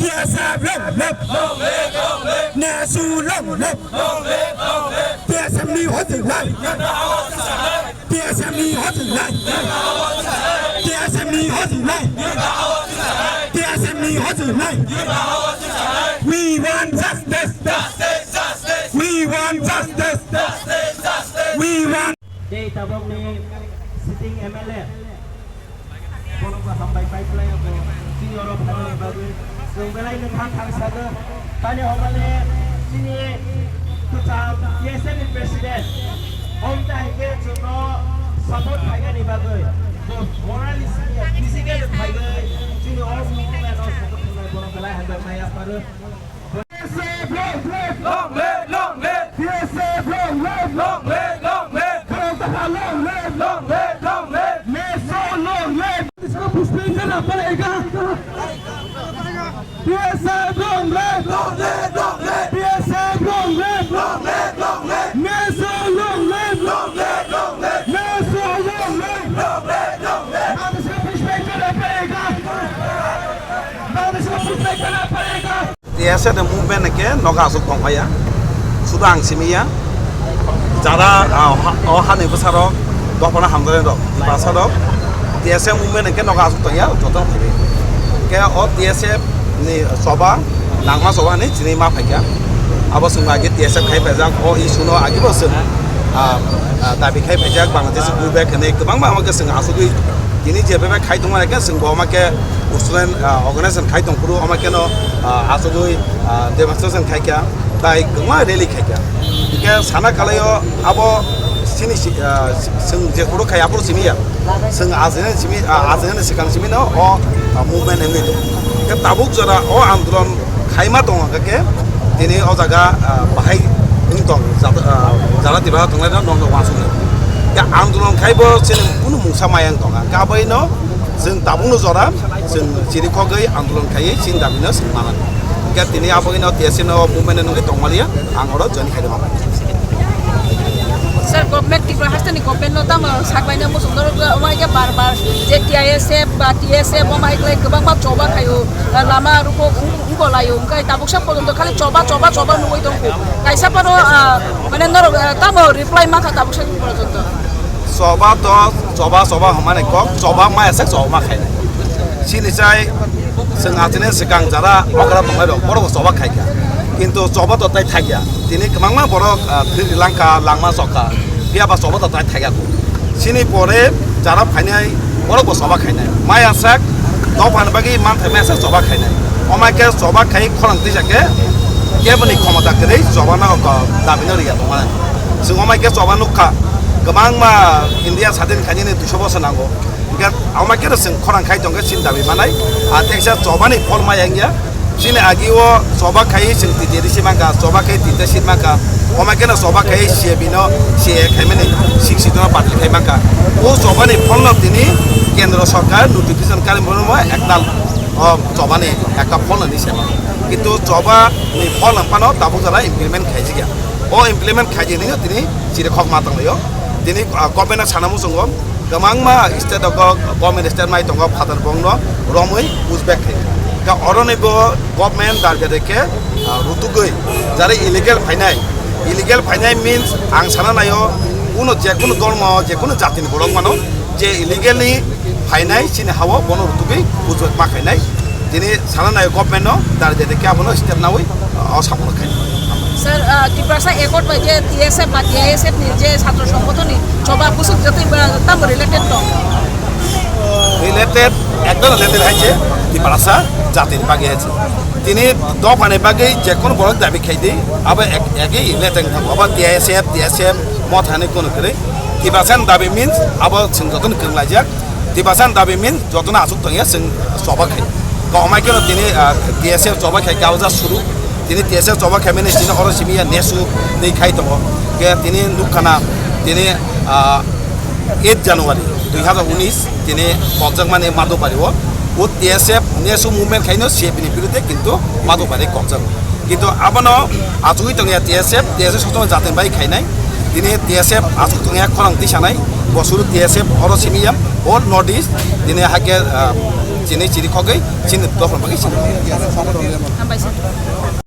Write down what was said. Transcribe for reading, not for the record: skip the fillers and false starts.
TSM long live Nasu long live TSM ni hot life TSM ni hot life TSM ni hot life TSM ni hot life We want justice We want justice We want Day tabong ni sitting MLA Kono ka hambay pipeline ko senior of Hanoi Bagwi so belai ni thang saga tani homale sini tutam YSM president om tahike chuno support thaiga ni Bagwi so morally physical thaiga sini all movement of support thaiga kono belai hambay maya paru long live long live YSM long live long live long live long live long live long live मैं so long live इसको पुष्पिंग करना पड़ेगा PSM long live long live long live PSM long live long live long live मैं so long live long live long live मैं so long live long live long live अब इसको पुष्पिंग करना पड़ेगा अब इसको पुष्पिंग करना पड़ेगा TSM movement के नौका सुख पंपाया सुधांग सिमिया যারা অহানি বছরক দপনা হামদরে দক বাছরক TSM মুভমেন্ট কে নগা আসতয়া যতন হবে কে অ TSM ni soba nangma soba ni jini ma phaiya abo sunga ge TSM khai phajak o isuno agi bosun dabi khai phajak Bangladeshi buibek ne kebang ma amake sunga asugui jini jebe khai tongma ke sungbo amake student organization khai tongpuru amake no asugui demonstration khai kya tai gma rally khai kya ke sana kalayo abo sini sung je kuru khai apur simiya sung azene sikang simi no o movement emi to ke tabuk jara o andolon khaima tong ke tini o jaga bahai ingtong jara tiba tonglai no nong wasu ke andolon khaibo sini unu musa mayang tonga ka bai no sung tabung no jara sung chiri khogai andolon khai sin dabino sung manan ke tini abo no TSM no movement no ke tongmalia angoro joni khai ma Sir, government ti prahastani government no tam sakbaina mo sundor omai ke bar je TSM ba TSM omai klai kebang ba coba khayo lama ruko unko layo kai tabuksa pojonto khali coba nuoi dongko kaisa paro mane nor tam reply ma kha tabuksa pojonto coba hamane kok coba ma esak coba khai sini chai sing atine sikang jara okra tongai ro boro coba khai kya কিন্তু coba to tai thagya tini kemangma borok Sri Lanka langma soka dia ba coba to tai thagya ko sini pore jara phainai borok bo coba khainai mai asak to phan bagi man thame asak coba khainai omai ke coba khai khorang tisake keboni khomata kre coba na ko dabino riya to mana sing omai ke coba nukha kemangma India sadin khajini 200 bosor nango ga omai ke sing khorang khai tongke sin dabi manai ateksa coba ni phol mai angya sini agiwo soba kai sing titiri simangka soba kai tita simangka oma kena soba kai siebino sie kemene siksitona patli kai mangka o soba ni phonlo tini kendra sarkar notification kali mono ekdal soba ni ekta phonlo ni sema কিন্তু soba ni phol pano tabu jara implement khaiji gya o implement khaiji ni tini sire khok matang leyo tini government sanamu songom gamangma state of government state mai tongo father bongno romoi uzbek ka oronebo government dargade ke rutugoi jare illegal fainai means ang sana nayo uno je kono dormo je kono jatin borok mano je illegally fainai sine hawo bono rutugoi bujot ma khainai tini sana nayo government no dargade ke abono step nawoi asamono khai Sir, Tiprasa ekot baje TSM ba TSM ni je ছাত্র সংগঠন ni coba busuk jati tam related to related একদম related হইছে Tiprasa জাতির বাগে আছে তিনি দফানে বাগে যে কোন বড় দাবি খাইদি আবার একই লেটেং আবার TSM মথানে কোন করে Tiprasan দাবি মিন্স আবার সিং যতন কংলাজাক Tiprasan দাবি মিন্স যতন আসুক তঙ্গিয়া সিং সবা খাই কমাই কেন তিনি TSM সবা খাই গাওজা শুরু তিনি TSM সবা খাইমেনে তিনি হর সিমিয়া নেসু দেই খাই তব কে তিনি লুকখানা তিনি 8 জানুয়ারি 2019 তিনি পঞ্চাক মানে মাদো পারিব ও TSM নেসু মুভমেন্ট খাইনো সিএপিনি বিরুদ্ধে কিন্তু মাদো পারি কমজাক কিন্তু আবানো আজুই তঙ্গিয়া TSM সচম জাতেন বাই খাইনাই তিনি TSM আজু তঙ্গিয়া খরাং দিশানাই বসুরু TSM হর সিমিয়াম অল নর্থ ইস্ট তিনি হাকে chini chiri khogai chini dofan bagi chini हामबायसै